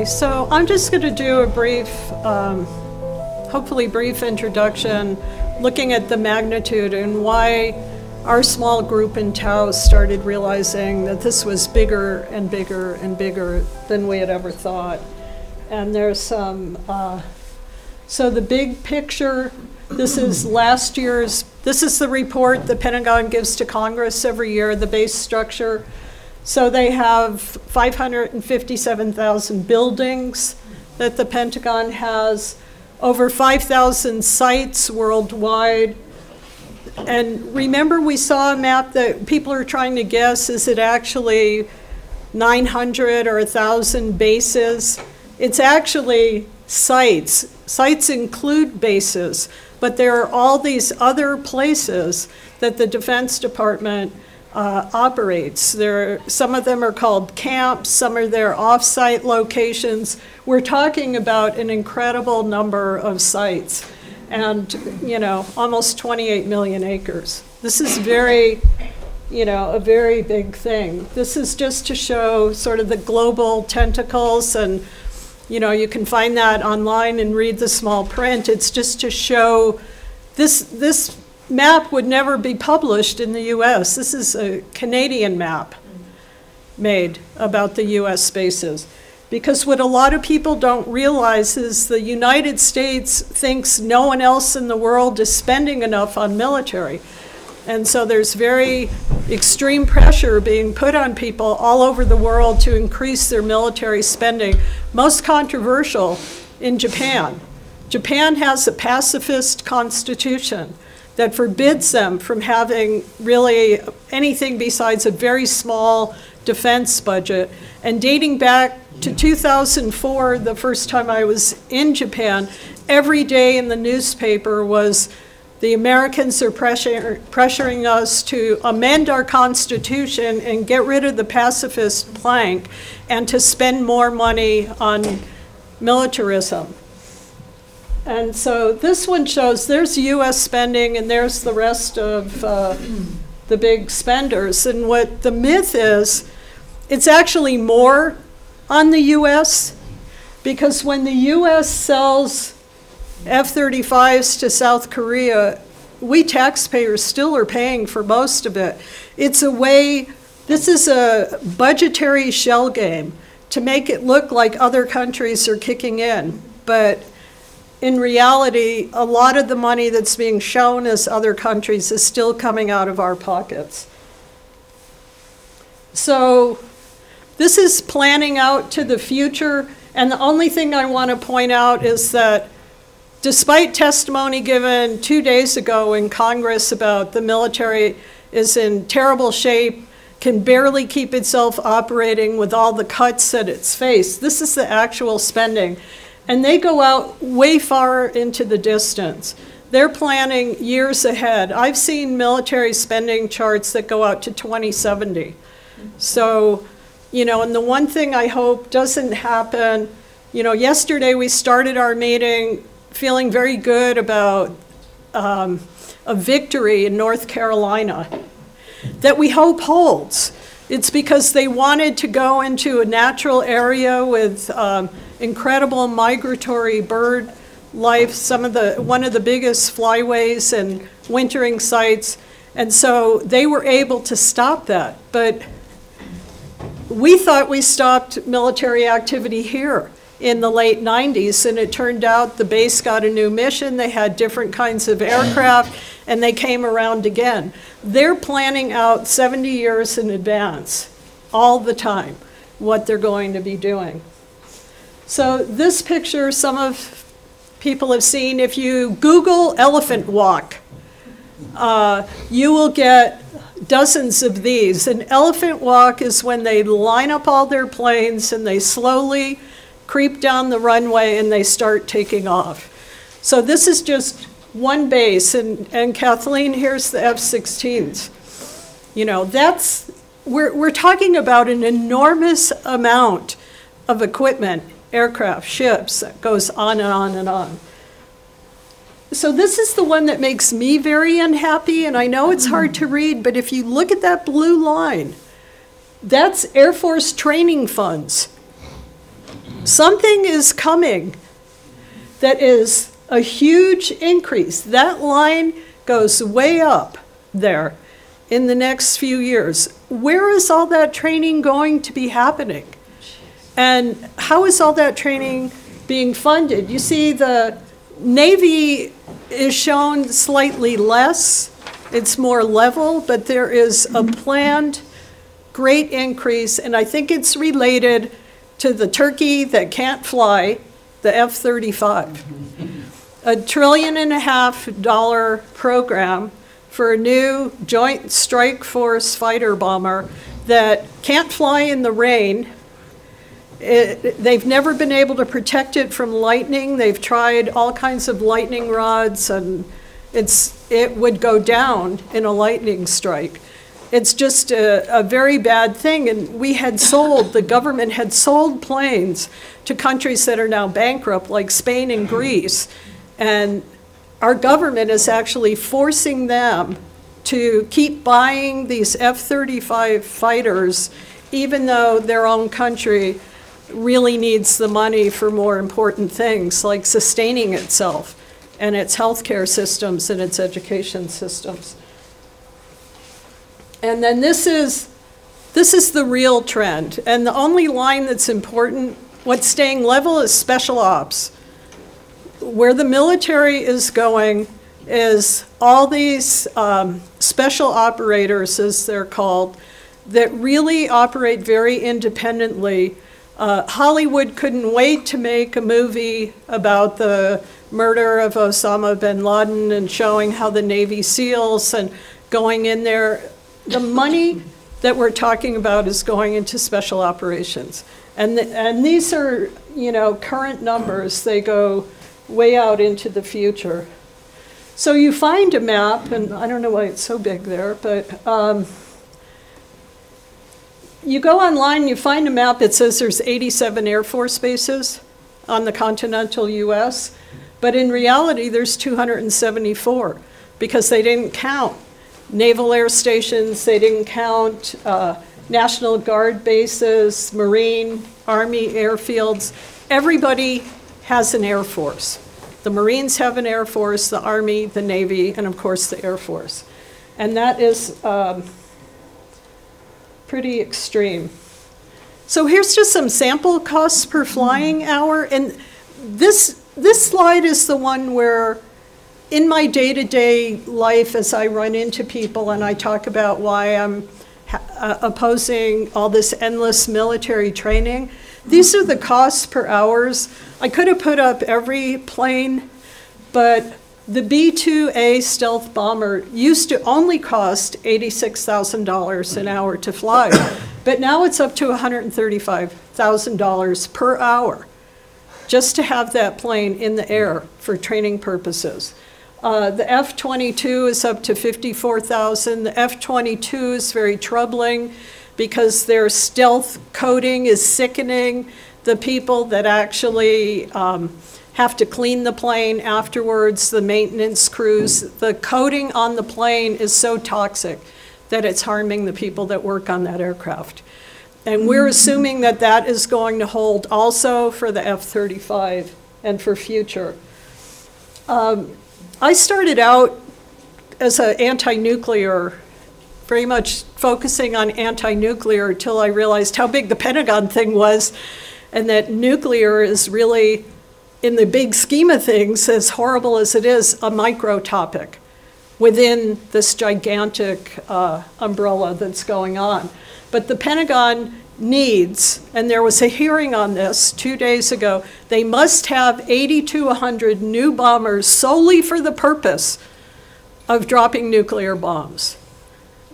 So I'm just going to do a brief, hopefully brief introduction, looking at the magnitude and why our small group in Taos started realizing that this was bigger and bigger and bigger than we had ever thought. And there's some, so the big picture, this is last year's, this is the report the Pentagon gives to Congress every year, the base structure. So they have 557,000 buildings that the Pentagon has, over 5,000 sites worldwide. And remember, we saw a map that people are trying to guess, is it actually 900 or 1,000 bases? It's actually sites. Sites include bases, but there are all these other places that the Defense Department operates. Some of them are called camps, some are their off-site locations. We're talking about an incredible number of sites and, you know, almost 28 million acres. This is very, you know, a very big thing. This is just to show sort of the global tentacles, and, you know, you can find that online and read the small print. It's just to show this map would never be published in the US. This is a Canadian map made about the US bases. Because what a lot of people don't realize is the United States thinks no one else in the world is spending enough on military. And so there's very extreme pressure being put on people all over the world to increase their military spending. Most controversial in Japan. Japan has a pacifist constitution that forbids them from having really anything besides a very small defense budget. And dating back to 2004, the first time I was in Japan, every day in the newspaper was the Americans are pressuring us to amend our constitution and get rid of the pacifist plank and to spend more money on militarism. And so this one shows there's US spending and there's the rest of the big spenders. And what the myth is, it's actually more on the US, because when the US sells F-35s to South Korea, we taxpayers still are paying for most of it. It's a way, this is a budgetary shell game to make it look like other countries are kicking in. But in reality, a lot of the money that's being shown as other countries is still coming out of our pockets. So this is planning out to the future, and the only thing I want to point out is that despite testimony given 2 days ago in Congress about the military is in terrible shape, can barely keep itself operating with all the cuts that it's faced, this is the actual spending. And they go out way far into the distance. They're planning years ahead. I've seen military spending charts that go out to 2070. So, you know, and the one thing I hope doesn't happen, you know, yesterday we started our meeting feeling very good about a victory in North Carolina that we hope holds. It's because they wanted to go into a natural area with incredible migratory bird life, one of the biggest flyways and wintering sites, and so they were able to stop that. But we thought we stopped military activity here in the late 90s, and it turned out the base got a new mission, they had different kinds of aircraft, and they came around again. They're planning out 70 years in advance, all the time, what they're going to be doing. So this picture, some of people have seen. If you Google elephant walk, you will get dozens of these. An elephant walk is when they line up all their planes and they slowly creep down the runway and they start taking off. So this is just one base, and Kathleen, here's the F-16s. You know, that's, we're talking about an enormous amount of equipment, aircraft, ships, that goes on and on and on. So this is the one that makes me very unhappy, and I know it's hard to read, but if you look at that blue line, that's Air Force training funds. Something is coming that is a huge increase. That line goes way up there in the next few years. Where is all that training going to be happening? And how is all that training being funded? You see, the Navy is shown slightly less. It's more level, but there is a planned great increase, and I think it's related to the turkey that can't fly, the F-35. $1.5 trillion program for a new Joint Strike Force fighter bomber that can't fly in the rain. They've never been able to protect it from lightning. They've tried all kinds of lightning rods, and it would go down in a lightning strike. It's just a very bad thing, and the government had sold planes to countries that are now bankrupt, like Spain and Greece, and our government is actually forcing them to keep buying these F-35 fighters, even though their own country really needs the money for more important things, like sustaining itself and its healthcare systems and its education systems. And then this is the real trend. And the only line that's important, what's staying level, is special ops. Where the military is going is all these special operators, as they're called, that really operate very independently. Hollywood couldn't wait to make a movie about the murder of Osama bin Laden and showing how the Navy SEALs and going in there. The money that we're talking about is going into special operations. And these are, current numbers. They go way out into the future. So you find a map, and I don't know why it's so big there, but you go online, you find a map that says there's 87 Air Force bases on the continental US, but in reality there's 274 because they didn't count naval air stations, they didn't count National Guard bases, Marine, Army airfields. Everybody has an Air Force. The Marines have an Air Force, the Army, the Navy, and of course the Air Force. And that is pretty extreme. So here's just some sample costs per flying hour. And this slide is the one where in my day-to-day life, as I run into people and I talk about why I'm opposing all this endless military training, these are the costs per hours. I could have put up every plane, but the B-2A stealth bomber used to only cost $86,000 an hour to fly, but now it's up to $135,000 per hour just to have that plane in the air for training purposes. The F-22 is up to $54,000. The F-22 is very troubling because their stealth coating is sickening. The people that actually have to clean the plane afterwards, the maintenance crews, the coating on the plane is so toxic that it's harming the people that work on that aircraft. And we're assuming that that is going to hold also for the F-35 and for future. I started out as an anti-nuclear, very much focusing on anti-nuclear until I realized how big the Pentagon thing was and that nuclear is really, in the big scheme of things, as horrible as it is, a micro topic within this gigantic umbrella that's going on. But the Pentagon needs, and there was a hearing on this 2 days ago, they must have 80 to 100 new bombers solely for the purpose of dropping nuclear bombs.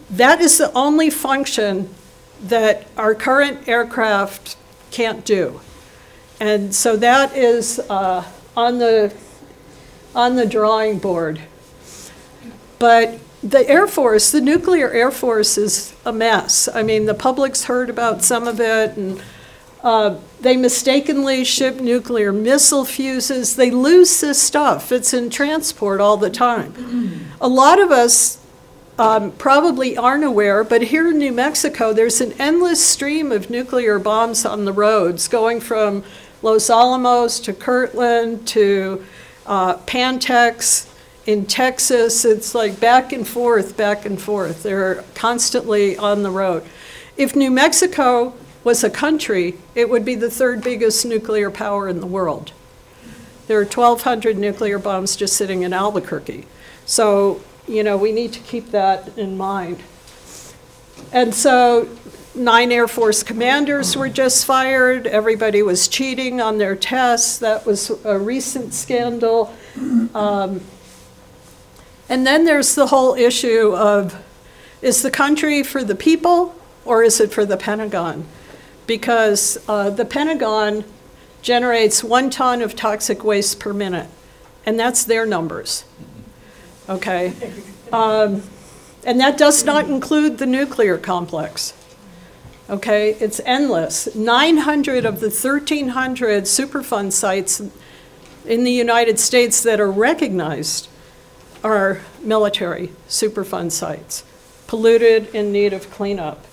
That is the only function that our current aircraft can't do. And so that is on the drawing board. But the Air Force, the nuclear Air Force is a mess. I mean, the public's heard about some of it, and they mistakenly ship nuclear missile fuses. They lose this stuff. It's in transport all the time. A lot of us probably aren't aware, but here in New Mexico, there's an endless stream of nuclear bombs on the roads going from Los Alamos to Kirtland to Pantex in Texas. It's like back and forth, back and forth. They're constantly on the road. If New Mexico was a country, it would be the 3rd biggest nuclear power in the world. There are 1,200 nuclear bombs just sitting in Albuquerque. So, you know, we need to keep that in mind. And so 9 Air Force commanders were just fired. Everybody was cheating on their tests. That was a recent scandal. And then there's the whole issue of, is the country for the people or is it for the Pentagon? Because the Pentagon generates 1 ton of toxic waste per minute, and that's their numbers, okay? And that does not include the nuclear complex, okay? It's endless. 900 of the 1,300 Superfund sites in the United States that are recognized are military Superfund sites, polluted, in need of cleanup.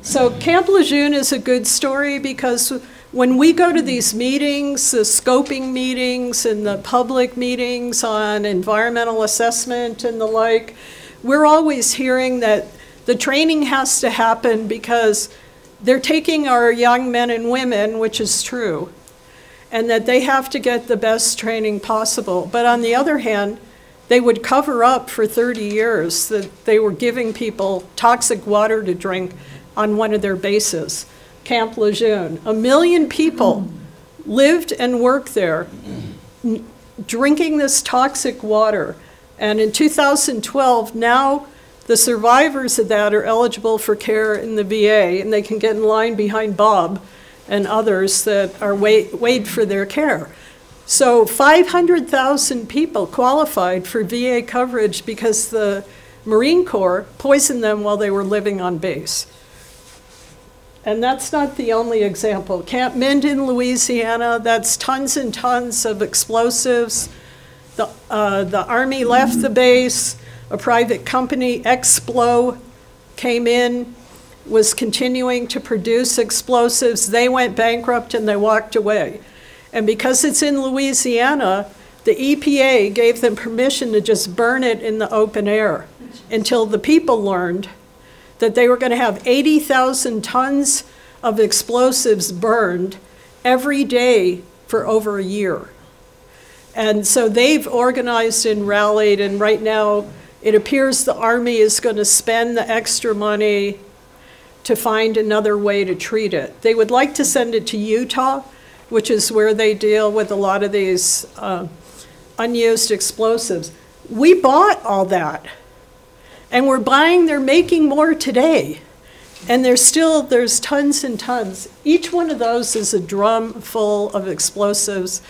So Camp Lejeune is a good story because when we go to these meetings, the scoping meetings and the public meetings on environmental assessment and the like, we're always hearing that the training has to happen because they're taking our young men and women, which is true, and that they have to get the best training possible. But on the other hand, they would cover up for 30 years that they were giving people toxic water to drink on one of their bases, Camp Lejeune. 1 million people lived and worked there drinking this toxic water. And in 2012, now the survivors of that are eligible for care in the VA, and they can get in line behind Bob and others that are wait for their care. So 500,000 people qualified for VA coverage because the Marine Corps poisoned them while they were living on base. And that's not the only example. Camp Minden, Louisiana, that's tons and tons of explosives. The Army left the base. A private company, Explo, came in, was continuing to produce explosives. They went bankrupt and they walked away. And because it's in Louisiana, the EPA gave them permission to just burn it in the open air until the people learned that they were going to have 80,000 tons of explosives burned every day for over a year. And so they've organized and rallied, and right now it appears the Army is going to spend the extra money to find another way to treat it. They would like to send it to Utah, which is where they deal with a lot of these unused explosives. We bought all that. And they're making more today. And there's tons and tons. Each one of those is a drum full of explosives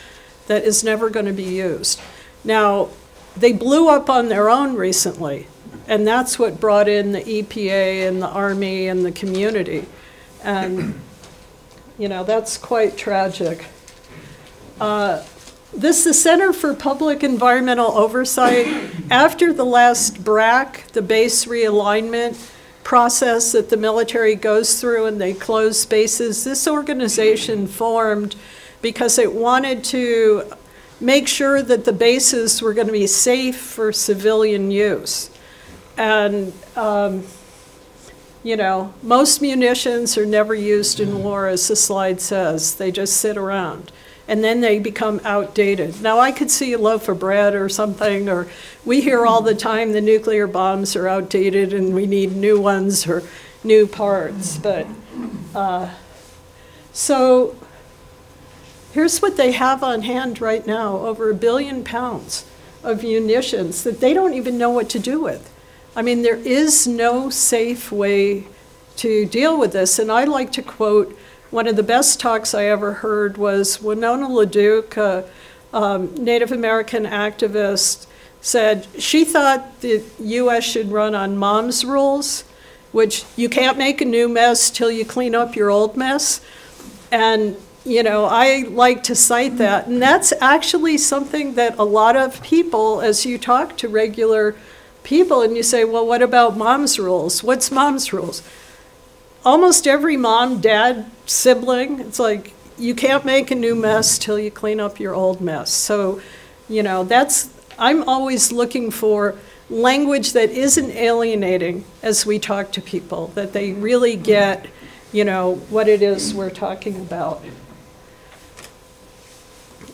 that is never going to be used. Now, they blew up on their own recently, and that's what brought in the EPA and the Army and the community. And, you know, that's quite tragic. This is the Center for Public Environmental Oversight. After the last BRAC, the base realignment process that the military goes through and they close bases, this organization formed because it wanted to make sure that the bases were going to be safe for civilian use. And, you know, most munitions are never used in war, as the slide says. They just sit around. And then they become outdated. Now, I could see a loaf of bread or something, or we hear all the time the nuclear bombs are outdated and we need new ones or new parts. But so here's what they have on hand right now, over 1 billion pounds of munitions that they don't even know what to do with. I mean, there is no safe way to deal with this. And I like to quote, one of the best talks I ever heard was Winona LaDuke, a Native American activist, said she thought the US should run on mom's rules, which you can't make a new mess till you clean up your old mess. And, you know, I like to cite that. And that's actually something that a lot of people, as you talk to regular people and you say, well, what about mom's rules? What's mom's rules? Almost every mom, dad, sibling, it's like, you can't make a new mess till you clean up your old mess. So, you know, I'm always looking for language that isn't alienating as we talk to people, that they really get, you know, what it is we're talking about.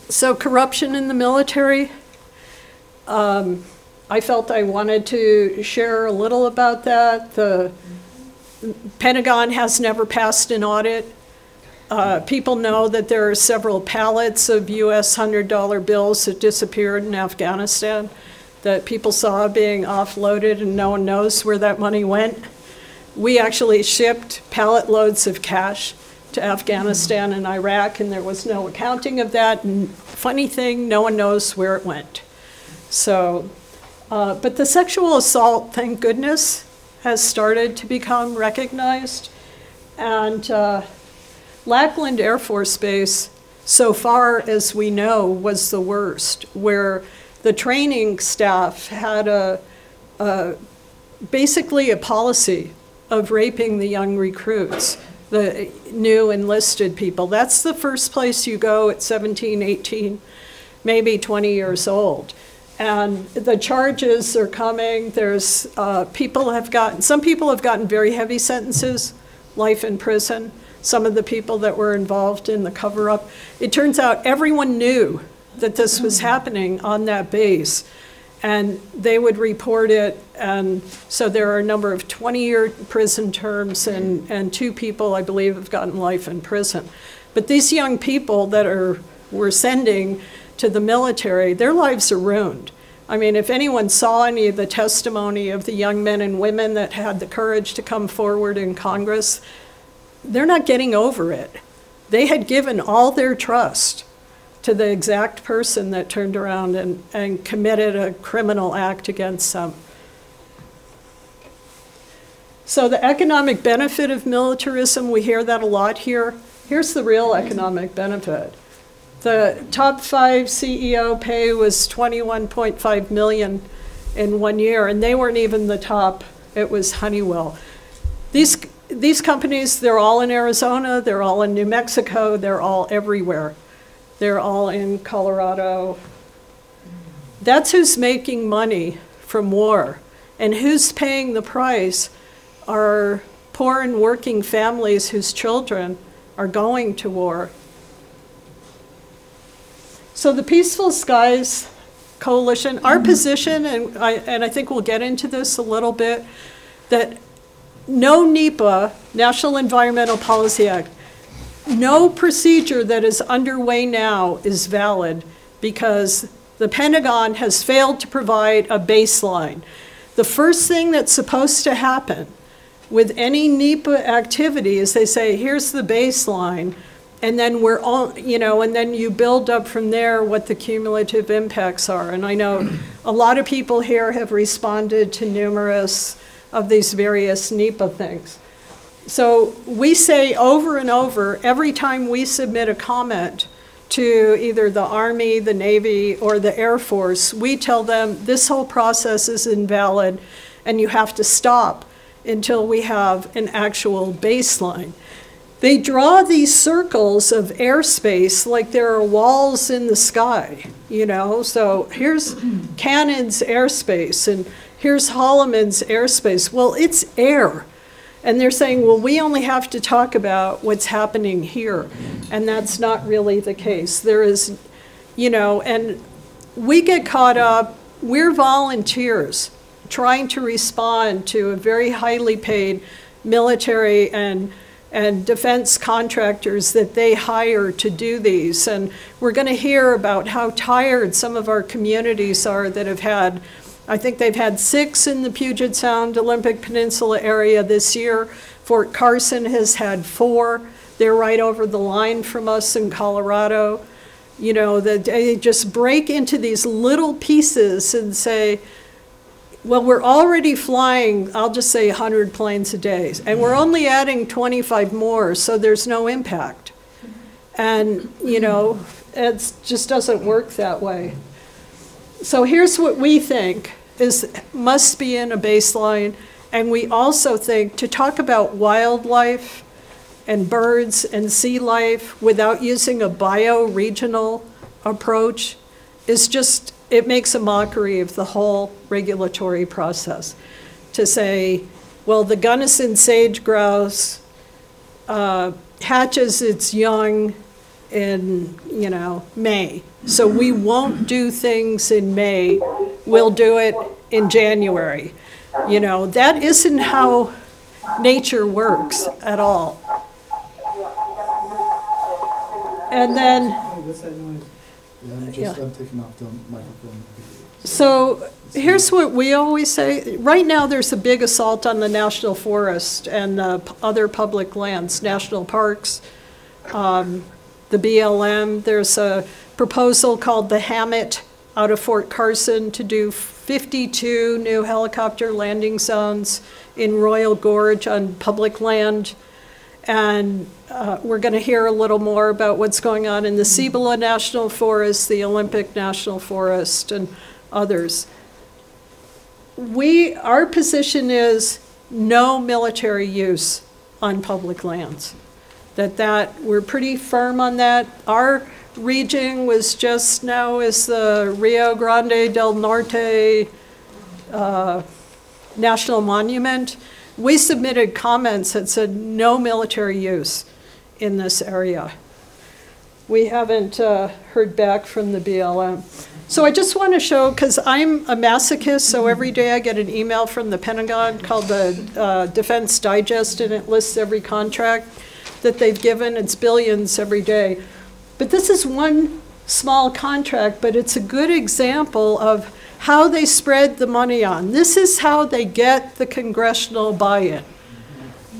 So corruption in the military, I felt I wanted to share a little about that. The Pentagon has never passed an audit. People know that there are several pallets of US $100 bills that disappeared in Afghanistan that people saw being offloaded, and no one knows where that money went. We actually shipped pallet loads of cash to Afghanistan and Iraq, and there was no accounting of that. And funny thing, no one knows where it went. So, but the sexual assault, thank goodness, has started to become recognized. And Lackland Air Force Base, so far as we know, was the worst, where the training staff had basically a policy of raping the young recruits, the new enlisted people. That's the first place you go at 17, 18, maybe 20 years old. And the charges are coming. There's some people have gotten very heavy sentences, life in prison. Some of the people that were involved in the cover-up. It turns out everyone knew that this was happening on that base, and they would report it. And so there are a number of 20-year prison terms, and 2 people, I believe, have gotten life in prison. But these young people that we're sending to the military, their lives are ruined. I mean, if anyone saw any of the testimony of the young men and women that had the courage to come forward in Congress, they're not getting over it. They had given all their trust to the exact person that turned around and committed a criminal act against them. So the economic benefit of militarism, we hear that a lot here. Here's the real economic benefit. The top 5 CEO pay was $21.5 million in 1 year, and they weren't even the top. It was Honeywell. These companies, they're all in Arizona, they're all in New Mexico, they're all everywhere. They're all in Colorado. That's who's making money from war. And who's paying the price are poor and working families whose children are going to war. So the Peaceful Skies Coalition, our position, and I think we'll get into this a little bit, that no NEPA, National Environmental Policy Act, no procedure that is underway now is valid because the Pentagon has failed to provide a baseline. The first thing that's supposed to happen with any NEPA activity is they say, here's the baseline, and then we're all, you know, and then you build up from there what the cumulative impacts are. And I know a lot of people here have responded to numerous of these various NEPA things. So we say over and over, every time we submit a comment to either the Army, the Navy, or the Air Force, we tell them this whole process is invalid and you have to stop until we have an actual baseline. They draw these circles of airspace like there are walls in the sky, you know? So here's Cannon's airspace and here's Holloman's airspace. Well, it's air. And they're saying, well, we only have to talk about what's happening here. And that's not really the case. There is, you know, and we get caught up, we're volunteers trying to respond to a very highly paid military and defense contractors that they hire to do these. And we're going to hear about how tired some of our communities are that have had, I think they've had 6 in the Puget Sound Olympic Peninsula area this year. Fort Carson has had 4. They're right over the line from us in Colorado. You know, they just break into these little pieces and say, well, we're already flying, I'll just say 100 planes a day, and we're only adding 25 more, so there's no impact. And, you know, it just doesn't work that way. So here's what we think must be in a baseline, and we also think to talk about wildlife and birds and sea life without using a bioregional approach is just, it makes a mockery of the whole regulatory process. To say, well, the Gunnison sage grouse hatches its young in, you know, May. So we won't do things in May, we'll do it in January. You know, that isn't how nature works at all. And then, I'm taking off the microphone. so here's what we always say. Right now there's a big assault on the national forest and other public lands, national parks, the BLM. There's a proposal called the Hammett out of Fort Carson to do 52 new helicopter landing zones in Royal Gorge on public land. And we're going to hear a little more about what's going on in the Cibola National Forest, the Olympic National Forest, and others. Our position is no military use on public lands. That we're pretty firm on that. Our region was just now is the Rio Grande del Norte National Monument. We submitted comments that said no military use in this area. We haven't heard back from the BLM. So I just want to show, because I'm a masochist, so every day I get an email from the Pentagon called the Defense Digest, and it lists every contract that they've given. It's billions every day. But this is one small contract, but it's a good example of how they spread the money on. This is how they get the congressional buy-in.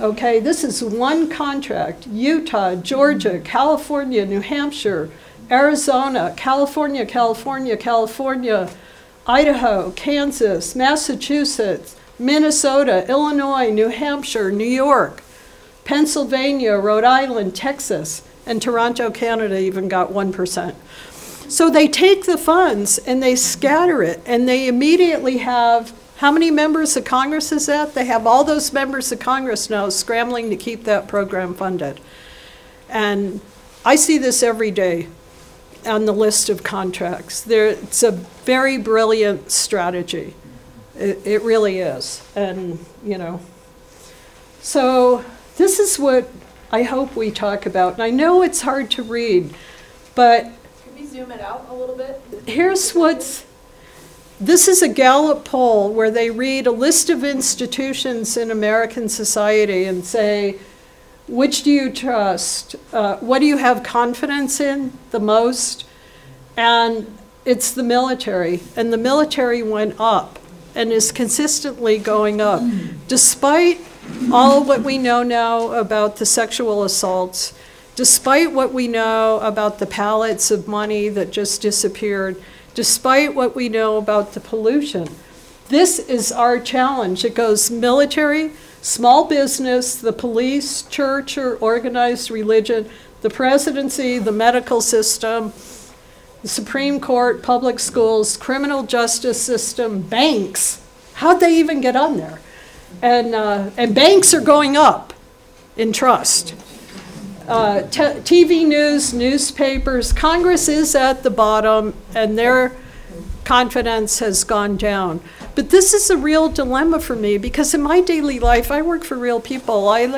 Okay, this is one contract. Utah, Georgia, California, New Hampshire, Arizona, California, California, California, Idaho, Kansas, Massachusetts, Minnesota, Illinois, New Hampshire, New York, Pennsylvania, Rhode Island, Texas, and Toronto, Canada even got 1%. So they take the funds and they scatter it, and they immediately have, how many members of Congress is that? They have all those members of Congress now scrambling to keep that program funded. And I see this every day on the list of contracts. It's a very brilliant strategy. It really is. And, you know, so this is what I hope we talk about. And I know it's hard to read, but can we zoom it out a little bit? Here's this is a Gallup poll where they read a list of institutions in American society and say, which do you trust? What do you have confidence in the most? And it's the military. And the military went up and is consistently going up. Despite all what we know now about the sexual assaults, despite what we know about the pallets of money that just disappeared, despite what we know about the pollution, this is our challenge. It goes military, small business, the police, church or organized religion, the presidency, the medical system, the Supreme Court, public schools, criminal justice system, banks. How'd they even get on there? And banks are going up in trust. TV news, newspapers, Congress is at the bottom, and their confidence has gone down. But this is a real dilemma for me, because in my daily life, I work for real people. I've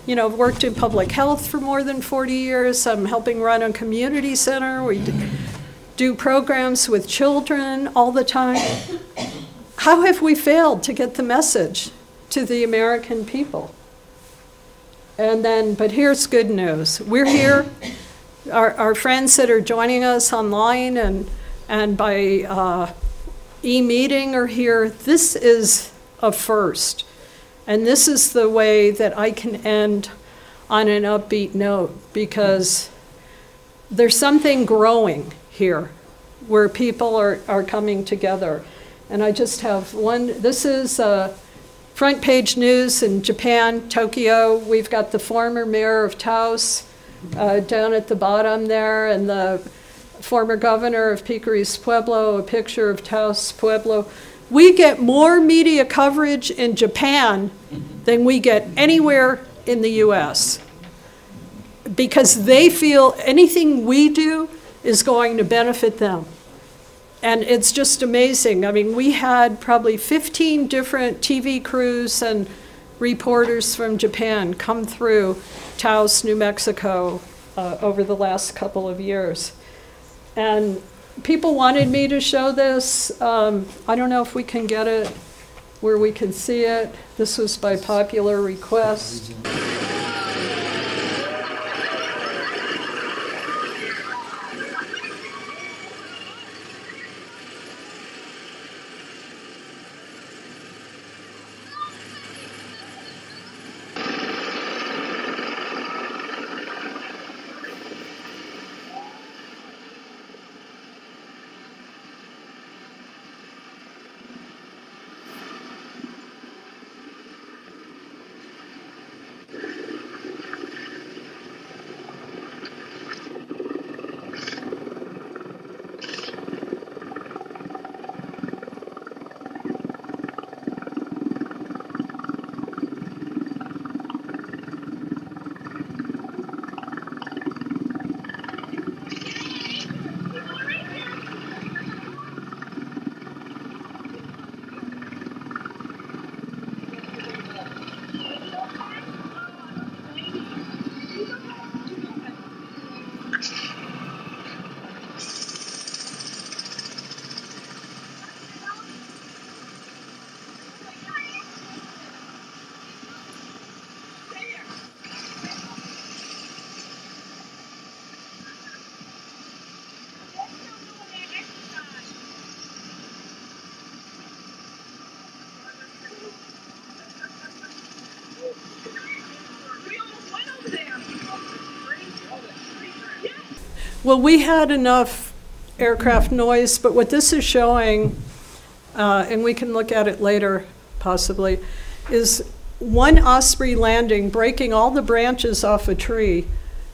worked in public health for more than 40 years. I'm helping run a community center. We do programs with children all the time. How have we failed to get the message to the American people? But here's good news. We're here. Our friends that are joining us online and by e-meeting are here. This is a first. And this is the way that I can end on an upbeat note, because there's something growing here where people are coming together. And I just have one. This is front page news in Japan, Tokyo. We've got the former mayor of Taos down at the bottom there, and the former governor of Piqueres Pueblo, a picture of Taos Pueblo. We get more media coverage in Japan than we get anywhere in the US. because they feel anything we do is going to benefit them. And it's just amazing. I mean, we had probably 15 different TV crews and reporters from Japan come through Taos, New Mexico over the last couple of years. And people wanted me to show this. I don't know if we can get it where we can see it. This was by popular request. Well, we had enough aircraft noise, but what this is showing, and we can look at it later possibly, is one Osprey Landing breaking all the branches off a tree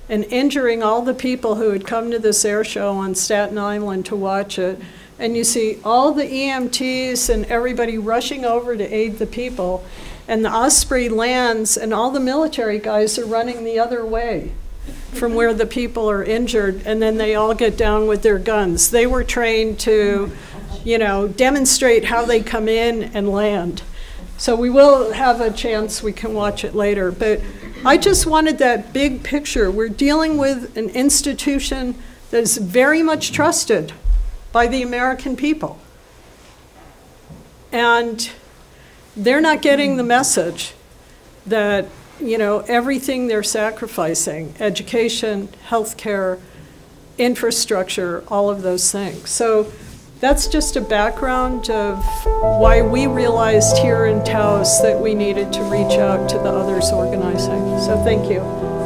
and injuring all the people who had come to this air show on Staten Island to watch it. And you see all the EMTs and everybody rushing over to aid the people. And the Osprey lands and all the military guys are running the other way from where the people are injured, and then they all get down with their guns. They were trained to, you know, demonstrate how they come in and land. So we will have a chance, we can watch it later. But I just wanted that big picture. We're dealing with an institution that is very much trusted by the American people. And they're not getting the message that, you know, everything they're sacrificing, education, healthcare, infrastructure, all of those things. So that's just a background of why we realized here in Taos that we needed to reach out to the others organizing. So thank you.